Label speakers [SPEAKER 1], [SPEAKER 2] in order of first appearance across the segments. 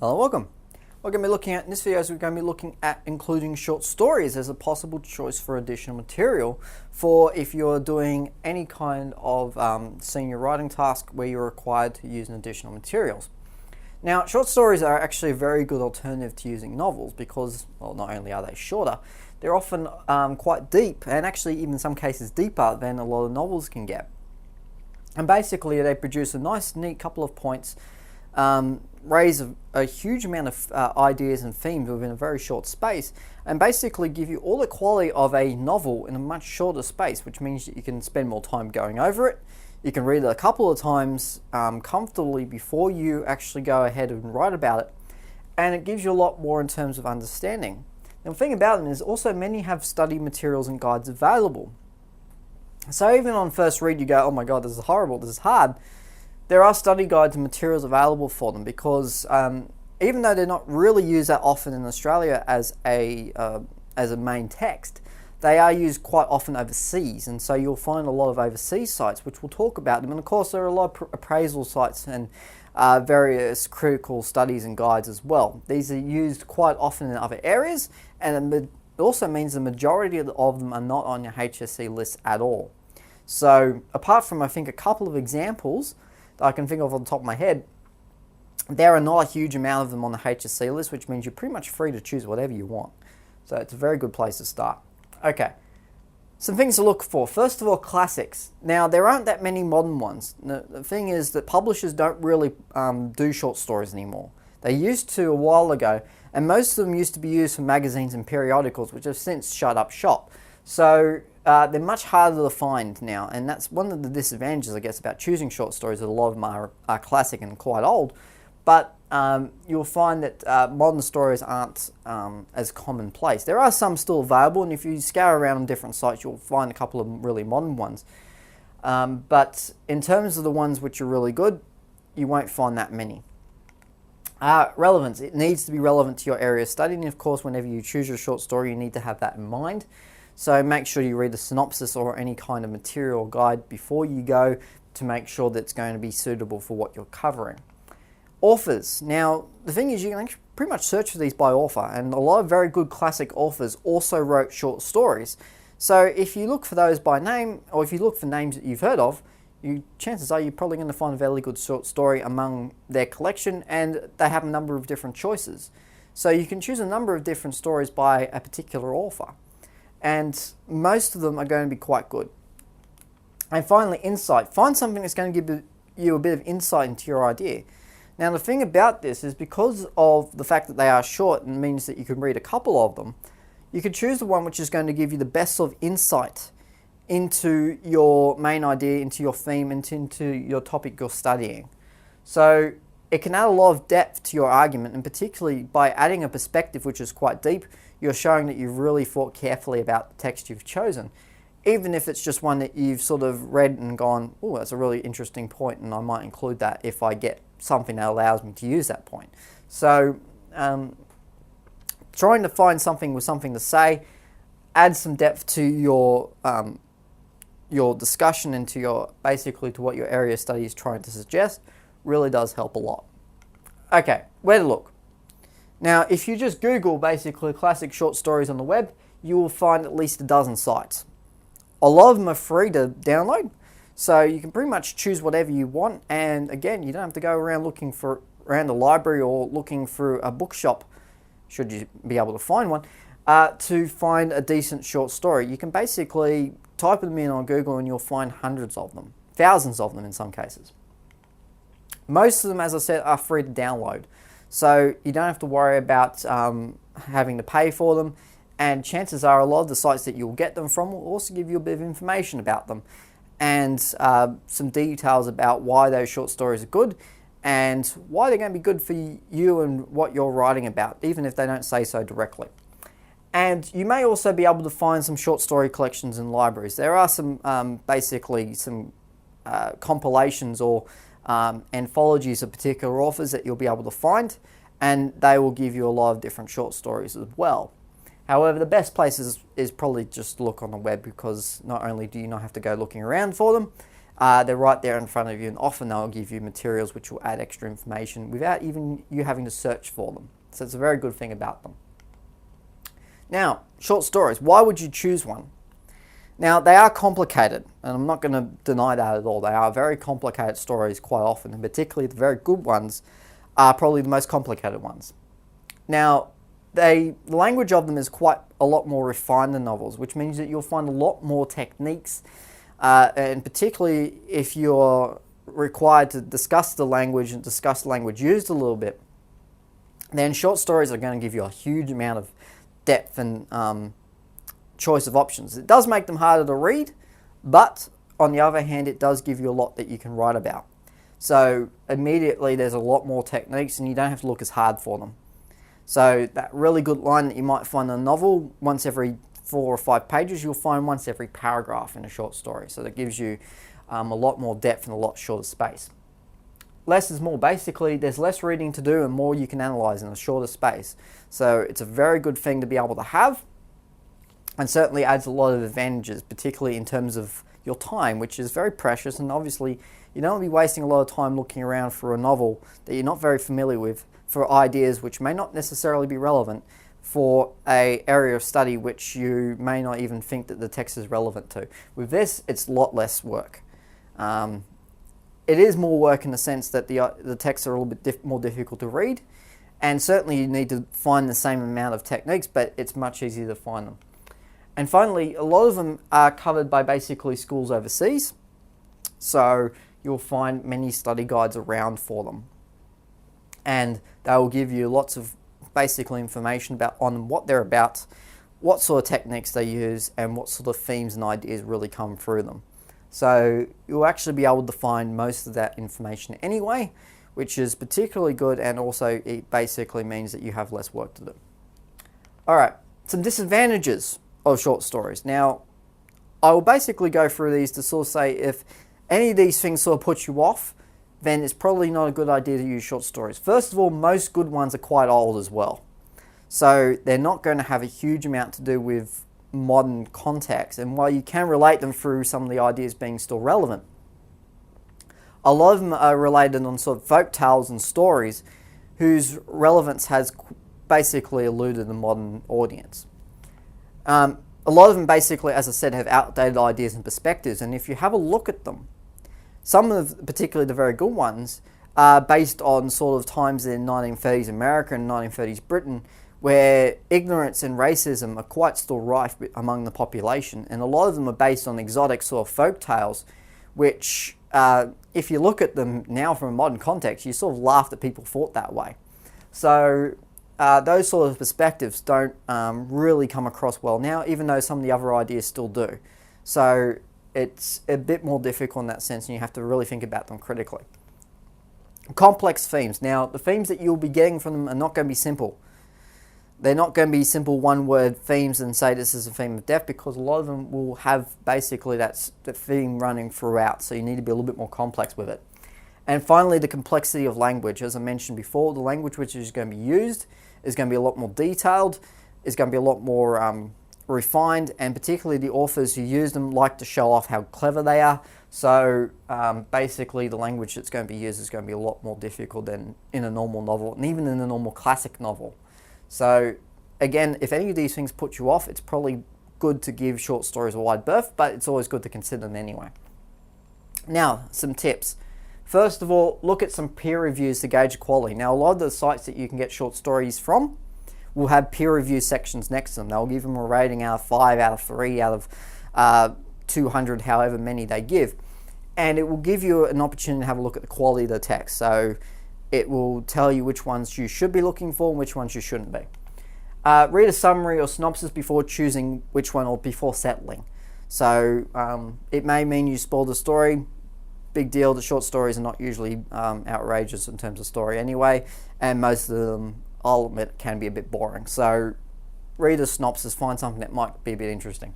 [SPEAKER 1] Hello, welcome. We're going to be looking at, in this video, we're going to be looking at including short stories as a possible choice for additional material for if you're doing any kind of senior writing task where you're required to use an additional materials. Now, short stories are actually a very good alternative to using novels because, well, not only are they shorter, they're often quite deep and actually even in some cases deeper than a lot of novels can get. And basically they produce a nice, neat couple of points, raise a huge amount of ideas and themes within a very short space, and basically give you all the quality of a novel in a much shorter space, which means that you can spend more time going over it. You can read it a couple of times comfortably before you actually go ahead and write about it, and it gives you a lot more in terms of understanding. Now, the thing about them is also many have study materials and guides available. So even on first read you go, oh my god, this is horrible, this is hard. There are study guides and materials available for them because even though they're not really used that often in Australia as a main text, they are used quite often overseas, and so you'll find a lot of overseas sites which will talk about them. And of course there are a lot of appraisal sites and various critical studies and guides as well. These are used quite often in other areas, and it also means the majority of them are not on your HSC list at all. So apart from I think a couple of examples that I can think of on the top of my head, there are not a huge amount of them on the HSC list, which means you're pretty much free to choose whatever you want. So it's a very good place to start. Okay, some things to look for. First of all, classics. Now, there aren't that many modern ones. The thing is that publishers don't really do short stories anymore. They used to a while ago, and most of them used to be used for magazines and periodicals, which have since shut up shop. So they're much harder to find now, and that's one of the disadvantages, I guess, about choosing short stories. That a lot of them are classic and quite old, but you'll find that modern stories aren't as commonplace. There are some still available, and if you scour around on different sites, you'll find a couple of really modern ones. But in terms of the ones which are really good, you won't find that many. Relevance. It needs to be relevant to your area of study, and of course, whenever you choose your short story, you need to have that in mind. So make sure you read the synopsis or any kind of material guide before you go to make sure that it's going to be suitable for what you're covering. Authors. Now, the thing is you can pretty much search for these by author, and a lot of very good classic authors also wrote short stories. So if you look for those by name, or if you look for names that you've heard of, chances are you're probably going to find a fairly good short story among their collection, and they have a number of different choices. So you can choose a number of different stories by a particular author, and most of them are going to be quite good. And finally, insight. Find something that's going to give you a bit of insight into your idea. Now, the thing about this is because of the fact that they are short and means that you can read a couple of them, you can choose the one which is going to give you the best sort of insight into your main idea, into your theme, and into your topic you're studying. So it can add a lot of depth to your argument, and particularly by adding a perspective which is quite deep, you're showing that you've really thought carefully about the text you've chosen. Even if it's just one that you've sort of read and gone, oh, that's a really interesting point, and I might include that if I get something that allows me to use that point. So trying to find something with something to say, add some depth to your discussion and to your, basically to what your area of study is trying to suggest, really does help a lot. Okay, where to look? Now, if you just Google basically classic short stories on the web, you will find at least a dozen sites. A lot of them are free to download, so you can pretty much choose whatever you want, and again, you don't have to go around looking around the library or looking through a bookshop, should you be able to find one, to find a decent short story. You can basically type them in on Google and you'll find hundreds of them, thousands of them in some cases. Most of them, as I said, are free to download, so you don't have to worry about having to pay for them, and chances are a lot of the sites that you'll get them from will also give you a bit of information about them and some details about why those short stories are good and why they're going to be good for you and what you're writing about, even if they don't say so directly. And you may also be able to find some short story collections in libraries. There are some basically some compilations or anthologies of particular authors that you'll be able to find, and they will give you a lot of different short stories as well. However, the best place is probably just look on the web, because not only do you not have to go looking around for them, they're right there in front of you, and often they'll give you materials which will add extra information without even you having to search for them. So it's a very good thing about them. Now, short stories. Why would you choose one? Now, they are complicated, and I'm not going to deny that at all. They are very complicated stories quite often, and particularly the very good ones are probably the most complicated ones. Now, the language of them is quite a lot more refined than novels, which means that you'll find a lot more techniques, and particularly if you're required to discuss the language and discuss the language used a little bit, then short stories are going to give you a huge amount of depth and choice of options. It does make them harder to read, but on the other hand, it does give you a lot that you can write about. So immediately there's a lot more techniques and you don't have to look as hard for them. So that really good line that you might find in a novel once every 4 or 5 pages, you'll find once every paragraph in a short story. So that gives you a lot more depth in a lot shorter space. Less is more. Basically, there's less reading to do and more you can analyze in a shorter space. So it's a very good thing to be able to have, and certainly adds a lot of advantages, particularly in terms of your time, which is very precious. And obviously, you don't want to be wasting a lot of time looking around for a novel that you're not very familiar with, for ideas which may not necessarily be relevant for an area of study which you may not even think that the text is relevant to. With this, it's a lot less work. It is more work in the sense that the texts are a little bit more difficult to read, and certainly you need to find the same amount of techniques, but it's much easier to find them. And finally, a lot of them are covered by basically schools overseas, so you'll find many study guides around for them. And they will give you lots of basically information on what they're about, what sort of techniques they use, and what sort of themes and ideas really come through them. So you'll actually be able to find most of that information anyway, which is particularly good, and also it basically means that you have less work to do. Alright, some disadvantages of short stories. Now, I will basically go through these to sort of say if any of these things sort of put you off, then it's probably not a good idea to use short stories. First of all, most good ones are quite old as well. So they're not going to have a huge amount to do with modern context, and while you can relate them through some of the ideas being still relevant, a lot of them are related on sort of folk tales and stories whose relevance has basically eluded the modern audience. A lot of them basically, as I said, have outdated ideas and perspectives, and if you have a look at them, some of, particularly the very good ones, are based on sort of times in 1930s America and 1930s Britain, where ignorance and racism are quite still rife among the population, and a lot of them are based on exotic sort of folk tales, which, if you look at them now from a modern context, you sort of laugh that people thought that way. So those sort of perspectives don't really come across well now, even though some of the other ideas still do. So it's a bit more difficult in that sense, and you have to really think about them critically. Complex themes. Now, the themes that you'll be getting from them are not going to be simple. They're not going to be simple one-word themes and say this is a theme of death, because a lot of them will have basically that theme running throughout, so you need to be a little bit more complex with it. And finally, the complexity of language. As I mentioned before, the language which is going to be used is going to be a lot more detailed, is going to be a lot more refined, and particularly the authors who use them like to show off how clever they are. So basically the language that's going to be used is going to be a lot more difficult than in a normal novel, and even in a normal classic novel. So again, if any of these things put you off, it's probably good to give short stories a wide berth, but it's always good to consider them anyway. Now, some tips. First of all, look at some peer reviews to gauge quality. Now, a lot of the sites that you can get short stories from will have peer review sections next to them. They'll give them a rating out of 5, out of 3, out of 200, however many they give. And it will give you an opportunity to have a look at the quality of the text. So it will tell you which ones you should be looking for and which ones you shouldn't be. Read a summary or synopsis before choosing which one, or before settling. So it may mean you spoil the story. Big deal, the short stories are not usually outrageous in terms of story anyway, and most of them, I'll admit, can be a bit boring. So read a synopsis, find something that might be a bit interesting.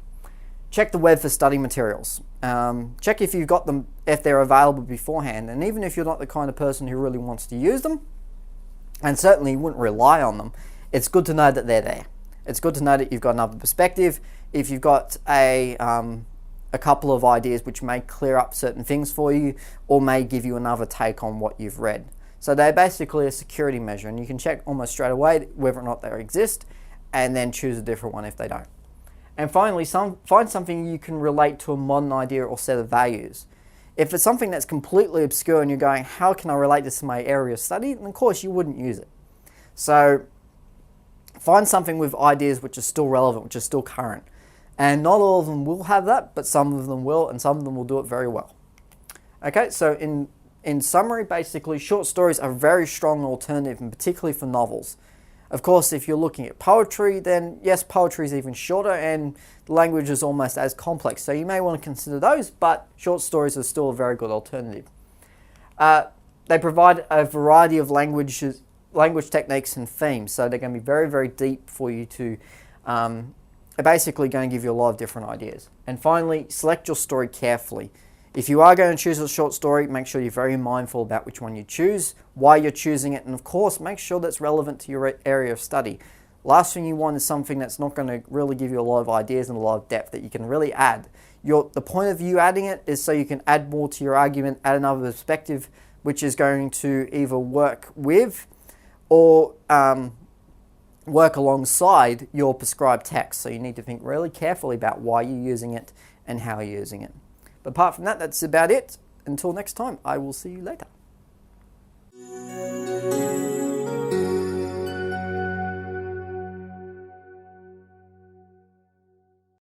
[SPEAKER 1] Check the web for study materials. Check if you've got them, if they're available beforehand, and even if you're not the kind of person who really wants to use them, and certainly you wouldn't rely on them, it's good to know that they're there. It's good to know that you've got another perspective. If you've got a a couple of ideas which may clear up certain things for you or may give you another take on what you've read. So they're basically a security measure, and you can check almost straight away whether or not they exist and then choose a different one if they don't. And finally, find something you can relate to a modern idea or set of values. If it's something that's completely obscure and you're going, how can I relate this to my area of study? Then of course you wouldn't use it. So find something with ideas which are still relevant, which are still current. And not all of them will have that, but some of them will, and some of them will do it very well. Okay, so in summary, basically, short stories are a very strong alternative, and particularly for novels. Of course, if you're looking at poetry, then yes, poetry is even shorter and the language is almost as complex. So you may want to consider those, but short stories are still a very good alternative. They provide a variety of language techniques and themes, so they're going to be very, very deep for you to, they're basically going to give you a lot of different ideas. And finally, select your story carefully. If you are going to choose a short story, make sure you're very mindful about which one you choose, why you're choosing it, and of course, make sure that's relevant to your area of study. Last thing you want is something that's not going to really give you a lot of ideas and a lot of depth that you can really add. The point of you adding it is so you can add more to your argument, add another perspective, which is going to either work with or work alongside your prescribed text. So you need to think really carefully about why you're using it and how you're using it. But apart from that, that's about it. Until next time, I will see you later.